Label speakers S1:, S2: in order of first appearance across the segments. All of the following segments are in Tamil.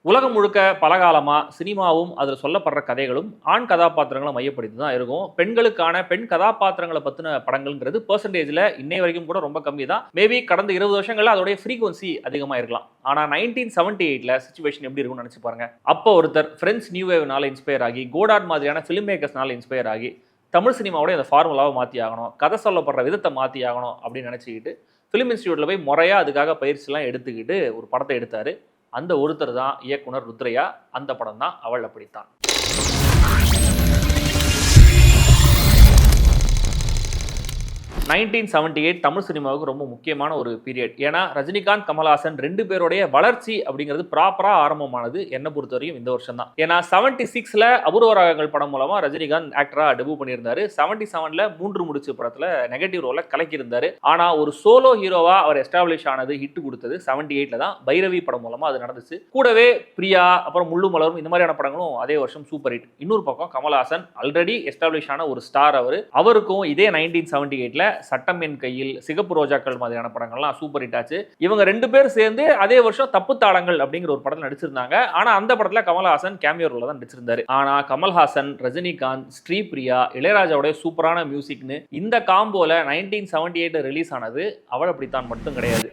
S1: உலகம் முழுக்க பலகாலமா சினிமாவும் அதில் சொல்லப்படுற கதைகளும் ஆண் கதாபாத்திரங்களை மையப்படுத்தி தான் இருக்கும். பெண்களுக்கான பெண் கதாபாத்திரங்களை பற்றின படங்கள்ங்கிறது பெர்சன்டேஜில் இன்னை வரைக்கும் கூட ரொம்ப கம்மி தான். மேபி கடந்த 20 வருஷங்களில் அதோடைய ஃப்ரீக்வன்சி அதிகமாக இருக்கலாம். ஆனால் 1978 சுச்சுவேஷன் எப்படி இருக்கும்னு நினச்சி பாருங்க. அப்போ ஒருத்தர் ஃப்ரெண்ட்ஸ் நியூ வேவ்னால இன்ஸ்பயர் ஆகி, கோடார்ட் மாதிரியான ஃபிலிம் மேக்கர்ஸ்னால இன்ஸ்பயர் ஆகி, தமிழ் சினிமாவோட அந்த ஃபார்முலாவை மாற்றி ஆகணும், கதை சொல்லப்படுற விதத்தை மாற்றி ஆகணும் அப்படின்னு நினச்சிக்கிட்டு ஃபிலிம் இன்ஸ்டியூட்டில் போய் முறையாக அதுக்காக பயிற்சிலாம் எடுத்துக்கிட்டு ஒரு படத்தை எடுத்தார். அந்த ஒருத்தர் தான் இயக்குனர் ருத்ரையா. அந்த படம் தான் அவள் அப்படித்தான். 1978 தமிழ் சினிமாவுக்கு ரொம்ப முக்கியமான ஒரு பீரியட். ஏன்னா ரஜினிகாந்த், கமல்ஹாசன் 2 பேருடைய வளர்ச்சி அப்படிங்கிறது ப்ராப்பராக ஆரம்பமானது என்னை பொறுத்தவரையும் இந்த வருஷம் தான். ஏன்னா 76ல் அபூர்வ ராகங்கள் படம் மூலமாக ரஜினிகாந்த் ஆக்டராக டெபியூ பண்ணியிருந்தாரு. 77ல் 3 முடிச்சு படத்தில் நெகட்டிவ் ரோலை கலக்கியிருந்தாரு. ஆனால் ஒரு சோலோ ஹீரோவா அவர் எஸ்டாப்ளிஷ் ஆனது, ஹிட் கொடுத்தது 78ல் தான். பைரவி படம் மூலமாக அது நடந்துச்சு. கூடவே பிரியா, அப்புறம் முள்ளு மலரும், இந்த மாதிரியான படங்களும் அதே வருஷம் சூப்பர் ஹிட். இன்னொரு பக்கம் கமல்ஹாசன் ஆல்ரெடி எஸ்டாப்ளிஷ் ஆன ஒரு ஸ்டார். அவருக்கும் இதே 1978ல் சட்டம் என் கையில், சிகப்பு ரோஜாக்கள் மாதிரியான படங்கள்லாம் சூப்பர் ஹிட் ஆச்சு. இவங்க 2 பேர் சேர்ந்து அதே வருஷம் தப்பு தாளங்கள் அப்படிங்கிற ஒரு படத்தில் நடிச்சிருந்தாங்க. ஆனா அந்த படத்துல கமல்ஹாசன் கேமியோ ரோல்ல தான் நடிச்சிருந்தாரு. ஆனா கமல்ஹாசன், ரஜினிகாந்த், ஸ்ரீபிரியா, இளையராஜாவுடைய சூப்பரான மியூசிக்னு இந்த காம்போல 1978 ரிலீஸ் ஆனது அவள் அப்படித்தான் மட்டும் கிடையாது.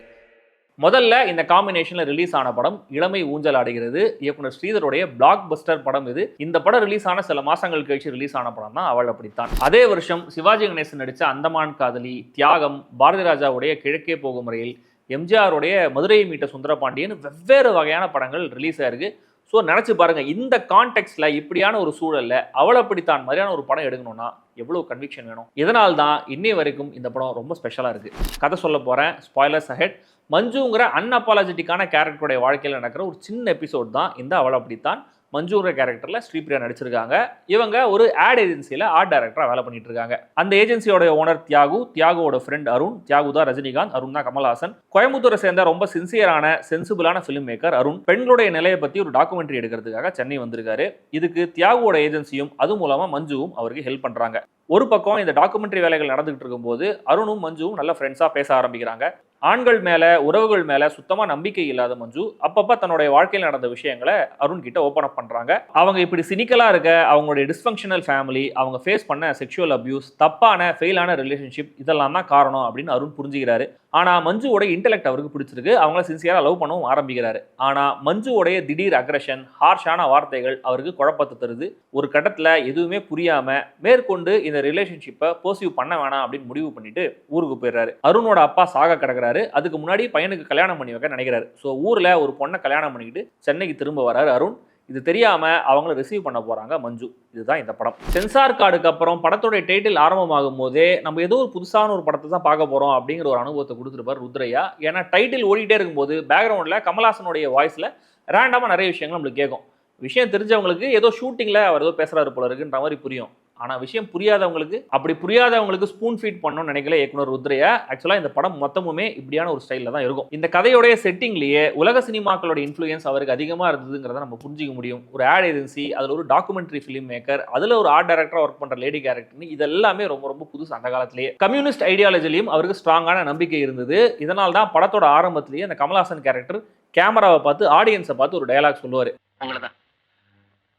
S1: முதல்ல இந்த காம்பினேஷன்ல ரிலீஸ் ஆன படம் இளமை ஊஞ்சல் ஆடுகிறது. இயக்குனர் ஸ்ரீதருடைய பிளாக் பஸ்டர் படம் இது. இந்த படம் ரிலீஸ் ஆன சில மாசங்கள் கழிச்சு ரிலீஸ் ஆன படம் தான் அவள் அப்படித்தான். அதே வருஷம் சிவாஜி கணேசன் நடிச்ச அந்தமான் காதலி, தியாகம், பாரதி ராஜாவுடைய கிழக்கே போகும் ரயில், எம்ஜிஆருடைய மதுரையை மீட்ட சுந்தரபாண்டியன் வெவ்வேறு வகையான படங்கள் ரிலீஸ் ஆயிருக்கு. ஸோ நினச்சி பாருங்க, இந்த கான்டெக்ட்ல இப்படியான ஒரு சூழல்ல அவள் அப்படித்தான் மாதிரியான ஒரு படம் எடுக்கணும்னா எவ்வளவு கன்விக்ஷன் வேணும். இதனால தான் இன்னை வரைக்கும் இந்த படம் ரொம்ப ஸ்பெஷலாக இருக்கு. கதை சொல்ல போறேன், ஸ்பாய்லர்ஸ் அஹெட். மஞ்சுங்கிற அன்அப்பாலஜெட்டிக்கான கேரக்டருடைய வாழ்க்கையில் நடக்கிற ஒரு சின்ன எபிசோட் தான் இந்த அவள் அப்படித்தான். மஞ்சுங்கிற கேரக்டரில் ஸ்ரீபிரியா நடிச்சிருக்காங்க. இவங்க ஒரு ஆட் ஏஜென்சியில் ஆர்ட் டைரக்டராக வேலை பண்ணிட்டு இருக்காங்க. அந்த ஏஜென்சியோட ஓனர் தியாகு, தியாகுவோட ஃப்ரெண்ட் அருண். தியாகு தான் ரஜினிகாந்த், அருண் தான் கமல்ஹாசன். கோயம்புத்தூரை சேர்ந்த ரொம்ப சின்சியரான, சென்சிபிளான ஃபிலிம் மேக்கர் அருண் பெண்களுடைய நிலையை பற்றி ஒரு டாக்குமெண்ட்ரி எடுக்கிறதுக்காக சென்னை வந்திருக்காரு. இதுக்கு தியாகுவோட ஏஜென்சியும் அது மூலமா மஞ்சுவும் அவருக்கு ஹெல்ப் பண்றாங்க. ஒரு பக்கம் இந்த டாக்குமெண்ட்ரி வேலைகள் நடந்துகிட்டு இருக்கும்போது அருணும் மஞ்சுவும் நல்ல ஃப்ரெண்ட்ஸா பேச ஆரம்பிக்கிறாங்க. ஆண்கள் மேல, உறவுகள் மேல சுத்தமா நம்பிக்கை இல்லாத மஞ்சு அப்பப்ப தன்னுடைய வாழ்க்கையில் நடந்த விஷயங்களை அருண் கிட்ட ஓப்பன் அப் பண்றாங்க. அவங்க இப்படி சினிக்கலா இருக்க, அவங்களுடைய டிஸ்ஃபங்க்ஷனல் ஃபேமிலி, அவங்க ஃபேஸ் பண்ண செக்ஷுவல் அபியூஸ், தப்பான ஃபெயிலான ரிலேஷன்ஷிப், இதெல்லாம் தான் காரணம் அப்படின்னு அருண் புரிஞ்சுக்கிறாரு. ஆனா மஞ்சுவோட இன்டெலெக்ட் அவருக்கு பிடிச்சிருக்கு. அவங்கள சின்சியரா லவ் பண்ணவும் ஆரம்பிக்கிறாரு. ஆனா மஞ்சுவோடைய திடீர் அக்ரஷன், ஹார்ஷான வார்த்தைகள் அவருக்கு குழப்பத்தை தருது. ஒரு கட்டத்துல எதுவுமே புரியாம மேற்கொண்டு இந்த ரிலேஷன்ஷிப்பை பர்சியூ பண்ண வேணாம் அப்படின்னு முடிவு பண்ணிட்டு ஊருக்கு போயிடுறாரு. அருணோட அப்பா சாக கிடக்குறாரு. அதுக்கு முன்னாடி பையனுக்கு கல்யாணம் பண்ணி வைக்க நினைக்கிறாரு. ஸோ ஊர்ல ஒரு பொண்ணை கல்யாணம் பண்ணிக்கிட்டு சென்னைக்கு திரும்ப வராரு அருண். இது தெரியாம அவங்கள ரிசீவ் பண்ண போறாங்க மஞ்சு. இதுதான் இந்த படம். சென்சார் கார்டுக்கு அப்புறம் படத்தோட டைட்டில் ஆரம்பமாகும் போதே நம்ம ஏதோ ஒரு புதுசான ஒரு படத்தை தான் பார்க்க போறோம் அப்படிங்கிற ஒரு அனுபவத்தை கொடுத்துருப்பார் ருத்ரையா. ஏன்னா டைட்டில் ஓடிட்டே இருக்கும்போது பேக்ரவுண்ட்ல கமல்ஹாசனுடைய வாய்ஸ்ல ரேண்டமா நிறைய விஷயங்கள் நம்மளுக்கு கேட்கும். விஷயம் தெரிஞ்சவங்களுக்கு ஏதோ ஷூட்டிங்ல அவர் ஏதோ பேசுறாரு போல இருக்குன்ற மாதிரி புரியும். ஆனா விஷயம் புரியாதவங்களுக்கு ஸ்பூன் ஃபீட் பண்ணணும்னு நினைக்கல இயக்குனர் ருத்ரையா. ஆக்சுவலா இந்த படம் மொத்தமுமே இப்படியான ஒரு ஸ்டைல்ல தான் இருக்கும். இந்த கதையோடைய செட்டிங்லயே உலக சினிமாக்களோட இன்ஃப்ளூயன்ஸ் அவருக்கு அதிகமா இருந்ததுங்கிறத நம்ம புரிஞ்சிக்க முடியும். ஒரு ஆட் ஏஜென்சி, அதுல ஒரு டாக்குமெண்ட்ரி ஃபிலிம் மேக்கர், அதுல ஒரு ஆர்ட் டைரக்டரா ஒர்க் பண்ற லேடி கேரக்டர், இதெல்லாமே ரொம்ப ரொம்ப புதுசு. அந்த காலத்திலேயே கம்யூனிஸ்ட் ஐடியாலஜிலையும் அவருக்கு ஸ்ட்ராங்கான நம்பிக்கை இருந்தது. இதனால தான் படத்தோட ஆரம்பத்திலேயே அந்த கமல்ஹாசன் கேரக்டர் கேமராவை பார்த்து, ஆடியன்ஸை பார்த்து ஒரு டயலாக் சொல்லுவாரு.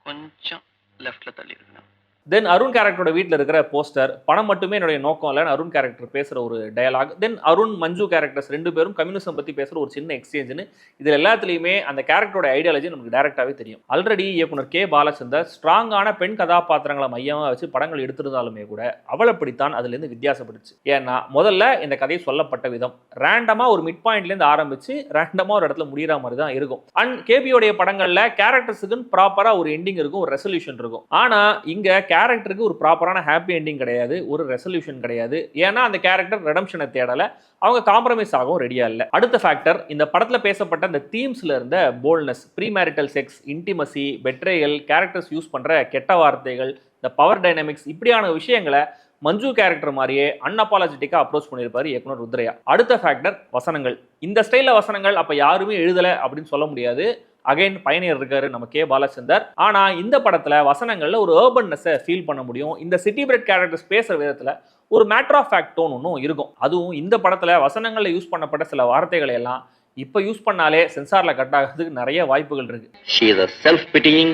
S1: கொஞ்சம் லெஃப்ட்ல தள்ளி இருக்கு. தென் அருண் கேரக்டரோட வீட்டில் இருக்கிற போஸ்டர், பணம் மட்டுமே என்னுடைய நோக்கம் இல்லைன்னு அருண் கேரக்டர் பேசுகிற ஒரு டயலாக். தென் அருண், மஞ்சு கேரக்டர்ஸ் 2 பேரும் கம்யூனிசம் பற்றி பேசுகிற ஒரு சின்ன எக்ஸ்சேஞ்சுன்னு இதில் எல்லாத்துலேயுமே அந்த கேரக்டரோட ஐடியாலஜி நமக்கு டேரெக்டாகவே தெரியும். ஆல்ரெடி இயக்குனர் கே பாலச்சந்தர் ஸ்ட்ராங்கான பெண் கதாபாத்திரங்களை மையமாக வச்சு படங்கள் எடுத்திருந்தாலுமே கூட அவள் அப்படித்தான் அதுலேருந்து வித்தியாசப்பட்டுச்சு. ஏன்னா முதல்ல இந்த கதை சொல்லப்பட்ட விதம் ரேண்டமாக ஒரு மிட் பாயிண்ட்லேருந்து ஆரம்பிச்சு ரேண்டமாக ஒரு இடத்துல முடிகிற மாதிரி தான் இருக்கும். அண்ட் கேபியோடைய படங்களில் கேரக்டர்ஸுக்குன்னு ப்ராப்பராக ஒரு எண்டிங் இருக்கும், ஒரு ரெசல்யூஷன் இருக்கும். ஆனால் இங்கே கேரக்டருக்கு ஒரு ப்ராப்பரான ஹாப்பி எண்டிங் கிடையாது, ஒரு ரெசல்யூஷன் கிடையாது. ஏன்னா அந்த கேரக்டர் ரெடம்ஷனை தேடல, அவங்க காம்ப்ரமைஸ் ஆகவும் ரெடியா இல்லை. அடுத்த ஃபேக்டர், இந்த படத்துல பேசப்பட்ட இந்த தீம்ஸ்ல இருந்த boldness, premarital sex, intimacy, betrayal, characters use பண்ற கெட்ட வார்த்தைகள், இந்த பவர் டைனமிக்ஸ், இப்படியான விஷயங்களை மஞ்சு கேரக்டர் மாதிரியே அன்அப்பாலஜெட்டிக்கா அப்ரோச் பண்ணியிருப்பாரு இயக்குனர் ருத்ரையா. அடுத்த ஃபேக்டர், வசனங்கள். இந்த ஸ்டைல வசனங்கள் அப்ப யாருமே எழுதல அப்படின்னு சொல்ல முடியாது. அகைன் பயனியர் இருக்காரு நம்ம கே பாலச்சந்தர். ஆனா இந்த படத்துல வசனங்கள்ல ஒரு அர்பன்னஸை ஃபீல் பண்ண முடியும். இந்த சிட்டி பிரெட் கேரக்டர்ஸ் பேசுற விதத்துல ஒரு மேட்டர் ஆஃப் ஃபேக்ட் டோன் ஒன்றும் இருக்கும். அதுவும் இந்த படத்துல வசனங்கள்ல யூஸ் பண்ணப்பட்ட சில வார்த்தைகளை எல்லாம் இப்போ யூஸ் பண்ணாலே சென்சார்ல கட் ஆகிறதுக்கு நிறைய வாய்ப்புகள் இருக்கு.
S2: She is a self-pitying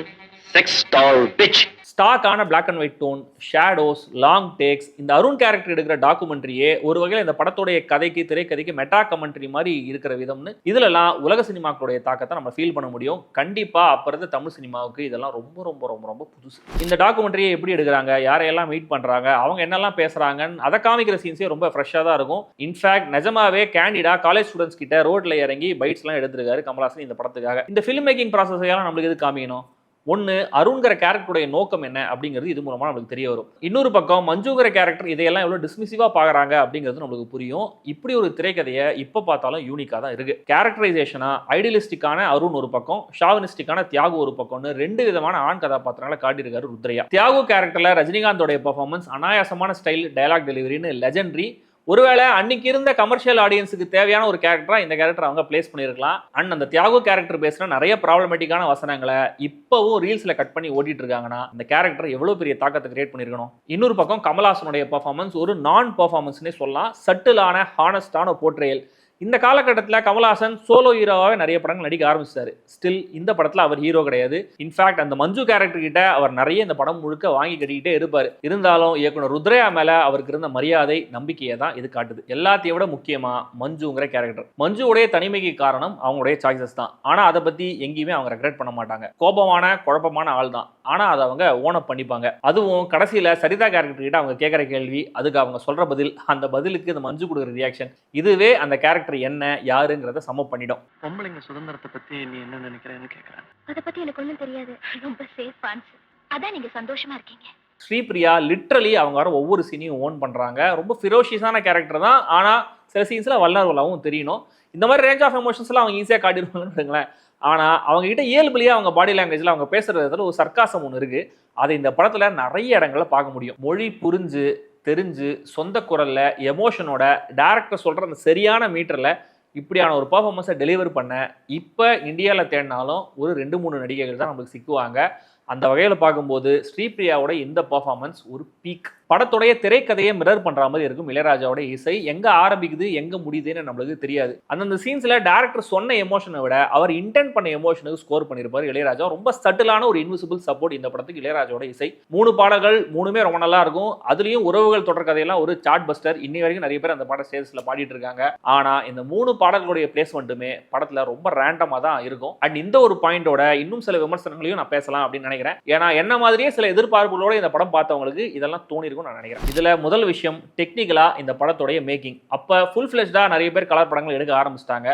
S2: sex doll bitch.
S1: ஸ்டாக்கான black and white tone, shadows, long takes, இந்த அருண் கேரக்டர் எடுக்கிற டாக்குமெண்ட்ரியே ஒரு வகையில் இந்த படத்துடைய கதைக்கு திரைக்கதைக்கு மெட்டா கமெண்ட்ரி மாதிரி இருக்கிற விதம்னு இதுலலாம் உலக சினிமாக்களுடைய தாக்கத்தை நம்ம ஃபீல் பண்ண முடியும். கண்டிப்பா அப்ப இருந்த தமிழ் சினிமாவுக்கு இதெல்லாம் ரொம்ப ரொம்ப ரொம்ப ரொம்ப புதுசு. இந்த டாக்குமெண்ட்ரியை எப்படி எடுக்கிறாங்க, யாரையெல்லாம் மீட் பண்றாங்க, அவங்க என்னெல்லாம் பேசுறாங்கன்னு அதை காமிக்கிற சீன்ஸே ரொம்ப ஃப்ரெஷ்ஷாக தான் இருக்கும். இன்ஃபேக்ட் நிஜமாவே கேண்டிடா காலேஜ் ஸ்டூடெண்ட்ஸ் கிட்ட ரோட்ல இறங்கி பைட்ஸ்லாம் எடுத்திருக்காரு கமல்ஹாசன் இந்த படத்துக்காக. இந்த ஃபிலிம் மேக்கிங் ப்ராசஸையெல்லாம் நம்மளுக்கு எது காமிக்கணும்? ஒன்று, அருண்கிற கேரக்டருடைய நோக்கம் என்ன அப்படிங்கிறது இது மூலமாக நம்மளுக்கு தெரிய வரும். இன்னொரு பக்கம் மஞ்சுங்கிற கேரக்டர் இதையெல்லாம் எவ்வளோ டிஸ்மிசிவாக பார்க்குறாங்க அப்படிங்கிறது நம்மளுக்கு புரியும். இப்படி ஒரு திரைக்கதையை இப்போ பார்த்தாலும் யூனிக்காக தான் இருக்குது. கேரக்டரைசேஷனா ஐடியலிஸ்டிக்கான அருண் ஒரு பக்கம், ஷாவினிஸ்டிக்கான தியாகு ஒரு பக்கம்னு ரெண்டு விதமான ஆண் கதாபாத்திரங்களை காட்டியிருக்காரு ருத்ரையா. தியாகு கேரக்டரில் ரஜினிகாந்தோடைய பெர்ஃபார்மன்ஸ் அனாயாசமான ஸ்டைல், டயலாக் டெலிவரின்னு லெஜெண்டரி. ஒருவேளை அன்னைக்கு இருந்த கமர்ஷியல் ஆடியன்ஸுக்கு தேவையான ஒரு கேரக்டரா இந்த கேரக்டர் அவங்க பிளேஸ் பண்ணியிருக்கலாம். அண்ட் அந்த தியாகு கேரக்டர் பேசுற நிறைய ப்ராப்ளமேட்டிக்கான வசனங்களை இப்பவும் ரீல்ஸ்ல கட் பண்ணி ஓட்டிட்டு இருக்காங்கன்னா அந்த கேரக்டர் எவ்வளவு பெரிய தாக்கத்தை கிரியேட் பண்ணிருக்கணும். இன்னொரு பக்கம் கமல்ஹாசனுடைய பெர்ஃபார்மன்ஸ் ஒரு நான் பெர்ஃபார்மன்ஸ்னே சொல்லலாம். சட்டிலான ஹானஸ்டான போர்ட்ரேயல். இந்த காலகட்டத்தில் கமல்ஹாசன் சோலோ ஹீரோவாகவே நிறைய படங்கள் நடிக்க ஆரம்பிச்சாரு. ஸ்டில் இந்த படத்தில் அவர் ஹீரோ கிடையாது. இன்ஃபேக்ட் அந்த மஞ்சு கேரக்டர் கிட்ட அவர் நிறைய இந்த படம் முழுக்க வாங்கி கட்டிக்கிட்டே இருப்பார். இருந்தாலும் இயக்குனர் ருத்ரையா மேல அவருக்கு இருந்த மரியாதை, நம்பிக்கையை தான் இது காட்டுது. எல்லாத்தையும் விட முக்கியமா மஞ்சுங்கிற கேரக்டர். மஞ்சுவுடைய தனிமைக்கு காரணம் அவங்களுடைய சாய்ஸஸ் தான். ஆனா அதை பத்தி எங்கேயுமே அவங்க ரெக்ரெட் பண்ண மாட்டாங்க. கோபமான குழப்பமான ஆள் தான், ஆனா அதை அவங்க ஓனப் பண்ணிப்பாங்க. அதுவும் கடைசியில சரிதா கேரக்டர் கிட்ட அவங்க கேட்கிற கேள்வி, அதுக்கு அவங்க சொல்ற பதில், அந்த பதிலுக்கு இந்த மஞ்சு கொடுக்குற ரியாக்ஷன், இதுவே அந்த கேரக்டர் என்ன யாருங்கறத சம பண்ணிடும்.
S3: பொம்பளைங்க சுதந்திரத்தை பத்தி நீ என்ன நினைக்கிறேன்னு கேக்குறேன்.
S4: அத பத்தி எனக்கு ஒண்ணும் தெரியாது. ரொம்ப சேஃப் ஆன்சர். அதான் நீங்க சந்தோஷமா இருக்கீங்க.
S1: ஸ்ரீபிரியா லிட்டரலி அவங்க வர ஒவ்வொரு சீனையும் ஓன் பண்றாங்க. ரொம்ப ஃபிரோஷியஸான கேரக்டர் தான், ஆனா சில சீன்ஸ்ல வல்னரபிளாவும் தெரியணும். இந்த மாதிரி ரேஞ்ச் ஆஃப் எமோஷன்ஸ்லாம் அவங்க ஈஸியா காட்டிடுவாங்கன்னு. ஆனா அவங்க கிட்ட இயல்புலயே அவங்க பாடி லாங்குவேஜ்ல அவங்க பேசுற விதத்துல ஒரு சர்க்காசம் ஒன்று இருக்கு. அதை இந்த படத்துல நிறைய இடங்கள்ல பார்க்க முடியும். மொழி புரிஞ்சு தெரிஞ்சு சொந்த குரல்ல எமோஷனோட டைரக்டர் சொல்ற அந்த சரியான மீட்டர்ல இப்படியான ஒரு பர்ஃபார்மன்ஸை டெலிவர் பண்ண இப்போ இந்தியாவில் தேடினாலும் ஒரு 2-3 நடிகைகள் தான் நம்மளுக்கு சிக்குவாங்க. அந்த வகையில் பார்க்கும்போது ஸ்ரீபிரியாவோட இந்த பர்ஃபார்மன்ஸ் ஒரு பீக். படத்துடைய திரைக்கதையை மிரர் பண்ற மாதிரி இருக்கும். இளையராஜாவோட இசை எங்க ஆரம்பிக்குது எங்க முடியுதுன்னு நம்மளுக்கு தெரியாது. அந்தந்த சீன்ஸ்ல டேரக்டர் சொன்ன எமோஷனை விட அவர் இன்டென்ட் பண்ண எமோஷனுக்கு ஸ்கோர் பண்ணியிருப்பார் இளையராஜா. ரொம்ப சட்டிலான ஒரு இன்விசிபிள் சப்போர்ட் இந்த படத்துக்கு இளையராஜாவோட இசை. 3 பாடல்கள் 3மே ரொம்ப நல்லா இருக்கும். அதுலயும் உறவுகள் தொடர் கதையெல்லாம் ஒரு சார்ட் பஸ்டர். இன்னி வரைக்கும் நிறைய பேர் அந்த பாட ஸ்டேஜ்ல பாடிட்டு இருக்காங்க. ஆனா இந்த 3 பாடல்களுடைய பிளேஸ்மெண்ட்டுமே படத்துல ரொம்ப ரேண்டமா தான் இருக்கும். அண்ட் இந்த ஒரு பாயிண்டோட இன்னும் சில விமர்சனங்களையும் நான் பேசலாம் அப்படின்னு நினைக்கிறேன். ஏன்னா என்ன மாதிரியே சில எதிர்பார்ப்புகளோட இந்த படம் பார்த்தவங்களுக்கு இதெல்லாம் தோணி நான் நினைக்கிறேன். இதுல முதல் விஷயம் டெக்னிக்கலா இந்த படத்துடைய மேக்கிங். அப்ப ஃபுல் ஃபிளெஷ்டா நிறைய பேர் கலர் படங்கள் எடுக்க ஆரம்பிச்சிட்டாங்க.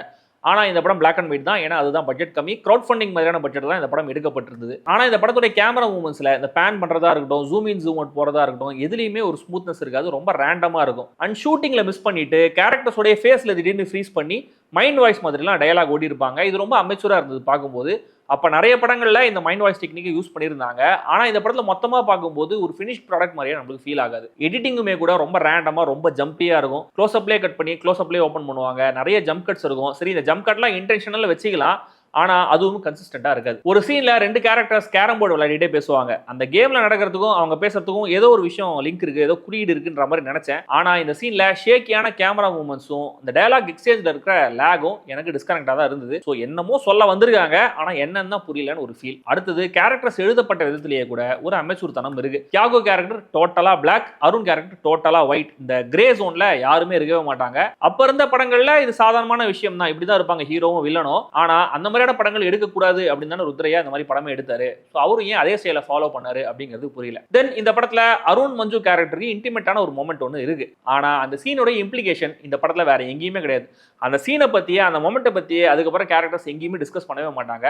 S1: ஆனா இந்த படம் பிளாக் அண்ட் ஒயிட் தான். ஏன்னா அதுதான் பட்ஜெட் கம்மி. கிரௌட் ஃபண்டிங் மாதிரியான பட்ஜெட் தான் இந்த படம் எடுக்கப்பட்டிருந்தது. ஆனா இந்த படத்துடைய கேமரா மூவ்மெண்ட்ஸ்ல இந்த பேன் பண்றதா இருக்கட்டும், ஜூம் இன் ஜூம் அவுட் போறதா இருக்கட்டும், எதுலயுமே ஒரு ஸ்மூத்னஸ் இருக்காது. ரொம்ப ரேண்டமா இருக்கும். அண்ட் ஷூட்டிங்ல மிஸ் பண்ணிட்டு கேரக்டர்ஸோடைய ஃபேஸ்ல திடீர்னு ஃப்ரீஸ் பண்ணி மைண்ட் வாய்ஸ் மாதிரிலாம் டயலாக் ஓடி இருப்பாங்க. இது ரொம்ப அமெச்சூரா இருந்தது பார்க்கும்போது. அப்போ நிறைய படங்கள்ல இந்த மைண்ட் வாய்ஸ் டெக்னிக்கை யூஸ் பண்ணியிருந்தாங்க. ஆனால் இந்த படத்தில் மொத்தமாக பார்க்கும்போது ஒரு ஃபினிஷ் ப்ராடக்ட் மாதிரியே நம்மளுக்கு ஃபீல் ஆகாது. எடிட்டிங்குமே கூட ரொம்ப ரேண்டமாக ரொம்ப ஜம்பியாக இருக்கும். க்ளோஸ்அப்லேயே கட் பண்ணி க்ளோஸ்அப்லேயே ஓப்பன் பண்ணுவாங்க. நிறைய ஜம்ப் கட்ஸ் இருக்கும். சரி, இந்த ஜம்ப் கட்லாம் இன்டென்ஷனல் வச்சுக்கலாம், ஆனா அதுவும் கன்சிஸ்டண்டா இருக்காது. ஒரு சீன்ல 2 கேரக்டர்ஸ் கேரம் போர்டு விளையாடிட்டே பேசுவாங்க. அந்த கேம்ல நடக்கிறதுக்கும் அவங்க பேசுறதுக்கும் ஏதோ ஒரு விஷயம் லிங்க் இருக்கு, ஏதோ குறியீடு இருக்குன்ற மாதிரி நினைச்சேன். ஆனா இந்த சீன்ல ஷேக்கியான கேமரா மூவ்மெண்ட்ஸும் இந்த டயலாக் எக்ஸ்சேஞ்சில் இருக்கிற லேகும் எனக்கு டிஸ்கனெக்டா தான் இருந்தது. ஸோ என்னமோ சொல்ல வந்திருக்காங்க, ஆனா என்னன்னு தான் புரியலன்னு ஒரு ஃபீல். அடுத்தது கேரக்டர்ஸ் எழுதப்பட்ட விதத்திலேயே கூட ஒரு அமெச்சூர் தனம் இருக்கு. தியாகு கேரக்டர் டோட்டலா பிளாக், அருண் கேரக்டர் டோட்டலா ஒயிட். இந்த கிரே ஜோன்ல யாருமே இருக்கவே மாட்டாங்க. அப்ப இருந்த படங்கள்ல இது சாதாரணமான விஷயம் தான், இப்படிதான் இருப்பாங்க ஹீரோவும் வில்லனும். ஆனா அந்த மாதிரி படங்கள் எடுக்கக்கூடாது அப்படின்னு தானே ருத்ரையா இந்த மாதிரி படமே எடுத்தாரு. ஸோ அவரும் ஏன் அதே ஸ்டைலை ஃபாலோ பண்ணாரு அப்படிங்கிறது புரியல. தென் இந்த படத்துல அருண் மஞ்சு கேரக்டருக்கு இன்டிமேட்டான ஒரு மொமெண்ட் ஒன்று இருக்கு. ஆனா அந்த சீனோட இம்ப்ளிகேஷன் இந்த படத்துல வேற எங்கேயுமே கிடையாது. அந்த சீனை பத்தியே அந்த மொமெண்ட்டை பத்தியே அதுக்கப்புறம் கேரக்டர்ஸ் எங்கேயுமே டிஸ்கஸ் பண்ணவே மாட்டாங்க.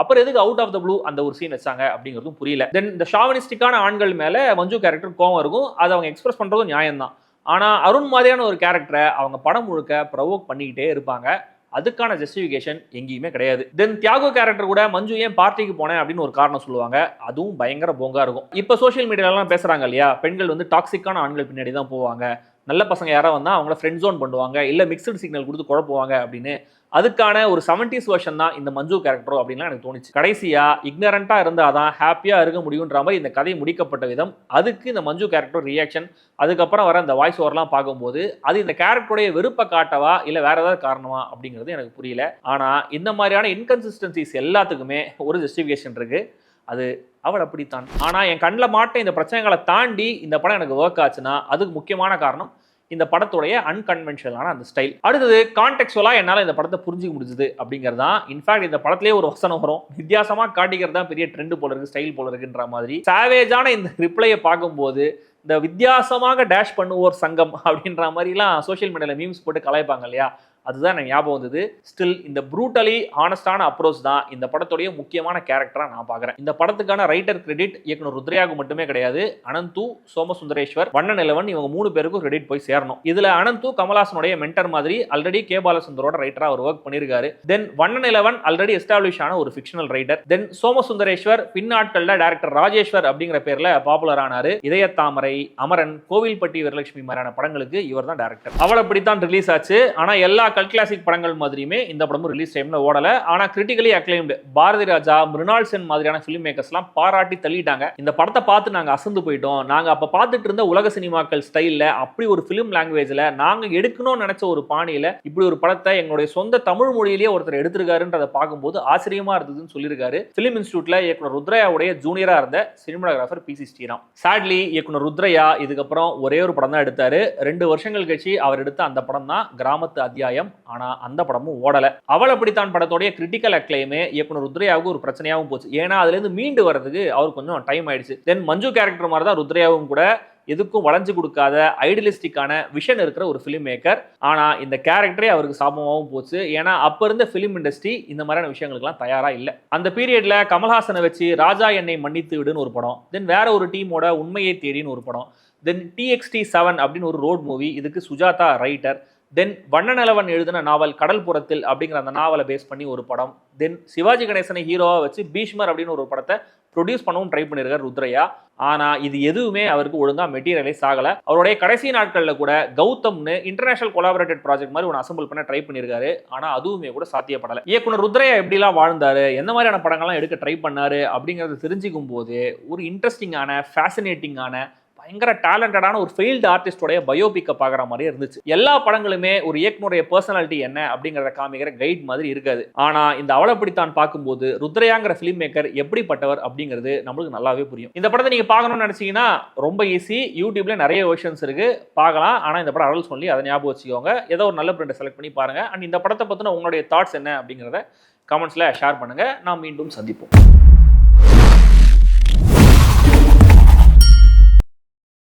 S1: அப்புறம் எதுக்கு அவுட் ஆஃப் த ப்ளூ அந்த ஒரு சீன் வச்சாங்க அப்படிங்கிறதும் புரியல. தென் இந்த ஷாவனிஸ்டிக்கான ஆண்கள் மேல மஞ்சு கேரக்டர் கோவம் இருக்கும். அதை அவங்க எக்ஸ்பிரஸ் பண்றதும் நியாயம் தான். ஆனா அருண் மாதிரியான ஒரு கேரக்டரை அவங்க படம் முழுக்க ப்ரொவோக் பண்ணிக்கிட்டே இருப்பாங்க. அதுக்கான ஜஸ்டிஃபிகேஷன் எங்கேயுமே கிடையாது. தென் தியாகு கேரக்டர் கூட மஞ்சு ஏன் பார்ட்டிக்கு போனேன் அப்படின்னு ஒரு காரணம் சொல்லுவாங்க. அதுவும் பயங்கர போங்கா இருக்கும். இப்போ சோஷியல் மீடியாலாம் பேசுறாங்க இல்லையா, பெண்கள் வந்து டாக்ஸிக்கான ஆண்கள் பின்னாடி தான் போவாங்க, நல்ல பசங்க யாராவது வந்தால் அவங்கள ஃப்ரெண்ட் ஜோன் பண்ணுவாங்க, இல்லை மிக்சடு சிக்னல் கொடுத்து குழப்புவாங்க அப்படின்னு. அதுக்கான ஒரு 70s வெர்ஷன் தான் இந்த மஞ்சு கேரக்டரோ அப்படின்லாம் எனக்கு தோணுச்சு. கடைசியா இக்னரண்டா இருந்தாதான் ஹாப்பியா இருக்க முடியுன்ற மாதிரி இந்த கதை முடிக்கப்பட்ட விதம், அதுக்கு இந்த மஞ்சு கேரக்டர் ரியாக்ஷன், அதுக்கப்புறம் வர இந்த வாய்ஸ் ஓவர்லாம் பார்க்கும்போது அது இந்த கேரக்டருடைய வெறுப்பை காட்டவா இல்லை வேற ஏதாவது காரணமா அப்படிங்கிறது எனக்கு புரியல. ஆனா இந்த மாதிரியான இன்கன்சிஸ்டன்சிஸ் எல்லாத்துக்குமே ஒரு ஜஸ்டிஃபிகேஷன் இருக்கு. அது அவள் அப்படித்தான். ஆனா என் கண்ணில் மாட்ட இந்த பிரச்சனைகளை தாண்டி இந்த படம் எனக்கு ஒர்க் ஆச்சுன்னா அதுக்கு முக்கியமான காரணம் இந்த படத்துடைய அன்கன்வென்ஷனலான அந்த ஸ்டைல். அடுத்தது கான்டெக்சுவலா என்னால் இந்த படத்தை புரிஞ்சிக்க முடிஞ்சது அப்படிங்கிறது தான். இன்ஃபேக்ட் இந்த படத்திலேயே ஒரு வசனம் வரும், வித்தியாசமா காட்டிக்கிறது தான் பெரிய ட்ரெண்ட் போல இருக்கு, ஸ்டைல் போல இருக்குன்ற மாதிரி. சாவேஜான இந்த ரிப்ளையை பார்க்கும்போது இந்த வித்தியாசமாக டேஷ் பண்ணுவோர் சங்கம் அப்படின்ற மாதிரிலாம் சோஷியல் மீடியாவில் மீம்ஸ் போட்டு கலாய்ப்பாங்க இல்லையா, அதுதான் எனக்கு ஞாபகம் வந்தது. ஸ்டில் இந்த ப்ரூட்டலி ஹானஸ்டான அப்ரோச் தான் இந்த படத்துடைய முக்கியமான கேரக்டரா நான் பார்க்குறேன். இந்த படத்துக்கான ரைட்டர் கிரெடிட் இயக்குனர் ருத்ரையாவுக்கு மட்டுமே கிடையாது, அனந்து, சோமசுந்தரேஸ்வர், வண்ணன் இலவன் இவங்க 3 பேருக்கும் கிரெடிட் போய் சேரணும். இதுல அனந்து கமல்ஹாசனுடைய மென்டர் மாதிரி ஆல்ரெடி கே பாலச்சந்தரோட ரைட்டரா அவர் ஒர்க் பண்ணியிருக்காரு. தென் வண்ணன் இலவன் ஆல்ரெடி எஸ்டாப்ளிஷ் ஆன ஒரு ஃபிக்ஷனல் ரைட்டர். தென் சோமசுந்தரேஸ்வர் பின்னாட்கள்ல டைரக்டர் ராஜேஸ்வர் அப்படிங்கிற பேர்ல பாப்புலர் ஆனாரு. இதயத்தாமரை, அமரன், கோவில்பட்டி வீரலட்சுமி மாதிரியான படங்களுக்கு இவர் தான் டைரக்டர். அவள் அப்படித்தான் ரிலீஸ் ஆச்சு. ஆனா எல்லா கல்ட் கிளாசிக் படங்கள் மாதிரியுமே இந்த படமும் ரிலீஸ் டைம்ல ஓடல. ஆனா கிரிட்டிக்கலி அக்ளைம்டு பாரதி ராஜா, மிருனாள் சென் மாதிரியான ஃபிலிம் மேக்கர்ஸ்லாம் பாராட்டி தள்ளிட்டாங்க. இந்த படத்தை பார்த்து நாங்க அசந்து போயிட்டோம், நாங்க அப்ப பார்த்துட்டு இருந்த உலக சினிமாக்கள் ஸ்டைல்ல அப்படி ஒரு ஃபிலிம் லாங்குவேஜ்ல நாங்க எடுக்கணும்னு நினைச்ச ஒரு பாணியில இப்படி ஒரு படத்தை எங்களுடைய சொந்த தமிழ் மொழியிலேயே ஒருத்தர் எடுத்திருக்காருன்றதை பார்க்கும்போது ஆச்சரியமா இருந்ததுன்னு சொல்லியிருக்காரு ஃபிலிம் இன்ஸ்டியூட்ல இயக்குனர் ருத்ரையாவுடைய ஜூனியரா இருந்த சினிமாகிராஃபர் பிசி ஸ்ரீராம். சாட்லி இயக்குனர் ருத்ரையா இதுக்கப்புறம் ஒரே ஒரு படம் தான் எடுத்தாரு. 2 வருஷங்கள் கழிச்சு அவர் எடுத்த அந்த படம் தான் கிராமத்து அத்தியாயம். ஆனா அந்த படமும் ஓடல. அவள் அப்படித்தான் படத்தோடைய கிரிட்டிக்கல் அக்ளைமே இயக்குனர் ருத்ரையாவுக்கு ஒரு பிரச்சனையாகவும் போச்சு. ஏன்னா அதுல இருந்து மீண்டு வர்றதுக்கு அவருக்கு கொஞ்சம் டைம் ஆயிடுச்சு. தென் மஞ்சு கேரக்டர் மாதிரி தான் ருத்ரையாவும் கூட எதுக்கும் வளைஞ்சு கொடுக்காத ஐடியலிஸ்டிக்கான விஷன் இருக்கிற ஒரு ஃபிலிம் மேக்கர். ஆனா இந்த கேரக்டரே அவருக்கு சாபமாகவும் போச்சு. ஏன்னா அப்ப இருந்த ஃபிலிம் இண்டஸ்ட்ரி இந்த மாதிரியான விஷயங்களுக்குலாம் தயாரா இல்லை. அந்த பீரியட்ல கமல்ஹாசனை வச்சு ராஜா என்னை மன்னித்து விடுன்னு ஒரு படம், தென் வேற ஒரு டீமோட உண்மையை தேடின்னு ஒரு படம், தென் TXT7 அப்படின்னு ஒரு ரோட் மூவி, இதுக்கு சுஜாதா ரைட்டர். தென் வண்ணநிலவன் எழுதின நாவல் கடல்புறத்தில் அப்படிங்கிற அந்த நாவலை பேஸ் பண்ணி ஒரு படம். தென் சிவாஜி கணேசனை ஹீரோவா வச்சு பீஷ்மர் அப்படின்னு ஒரு படத்தை ப்ரொடியூஸ் பண்ணவும் ட்ரை பண்ணியிருக்காரு ருத்ரையா. ஆனா இது எதுவுமே அவருக்கு ஒழுங்கா மெட்டீரியலைஸ் ஆகல. அவருடைய கடைசி நாட்கள்ல கூட கௌதம்னு இன்டர்நேஷனல் கொலாபரேட்டட் ப்ராஜெக்ட் மாதிரி ஒன்று அசம்பிள் பண்ண ட்ரை பண்ணியிருக்காரு. ஆனா அதுவுமே கூட சாத்தியப்படலை. இயக்குனர் ருத்ரையா எப்படிலாம் வாழ்ந்தாரு, எந்த மாதிரியான படங்கள்லாம் எடுக்க ட்ரை பண்ணாரு அப்படிங்கறத தெரிஞ்சுக்கும் போது ஒரு இன்ட்ரெஸ்டிங்கான, ஃபேசினேட்டிங்கான, பயங்கர டேலண்டடான ஒரு ஃபெயில்டு ஆர்டிஸ்டோடைய பயோபிக்கை பார்க்குற மாதிரி இருந்துச்சு. எல்லா படங்களுமே ஒரு இயக்குனுடைய பர்சனாலிட்டி என்ன அப்படிங்கிறத காமிக்கிற கைட் மாதிரி இருக்காது. ஆனா இந்த அவளப்படித்தான் பார்க்கும்போது ருத்ரையாங்கிற ஃபிலிம் மேக்கர் எப்படிப்பட்டவர் அப்படிங்கிறது நம்மளுக்கு நல்லாவே புரியும். இந்த படத்தை நீங்க பார்க்கணும்னு நினைச்சீங்கன்னா ரொம்ப ஈஸி, யூடியூப்ல நிறைய வெர்ஷன்ஸ் இருக்கு, பார்க்கலாம். ஆனா இந்த படம் அடல் சொல்லி அதை ஞாபகம் வச்சுக்கோங்க. ஏதோ ஒரு நல்ல பிரிண்டை செலக்ட் பண்ணி பாருங்க. அண்ட் இந்த படத்தை பத்தின உங்களுடைய தாட்ஸ் என்ன அப்படிங்கிறத கமெண்ட்ஸ்ல ஷேர் பண்ணுங்க. நாம் மீண்டும் சந்திப்போம்.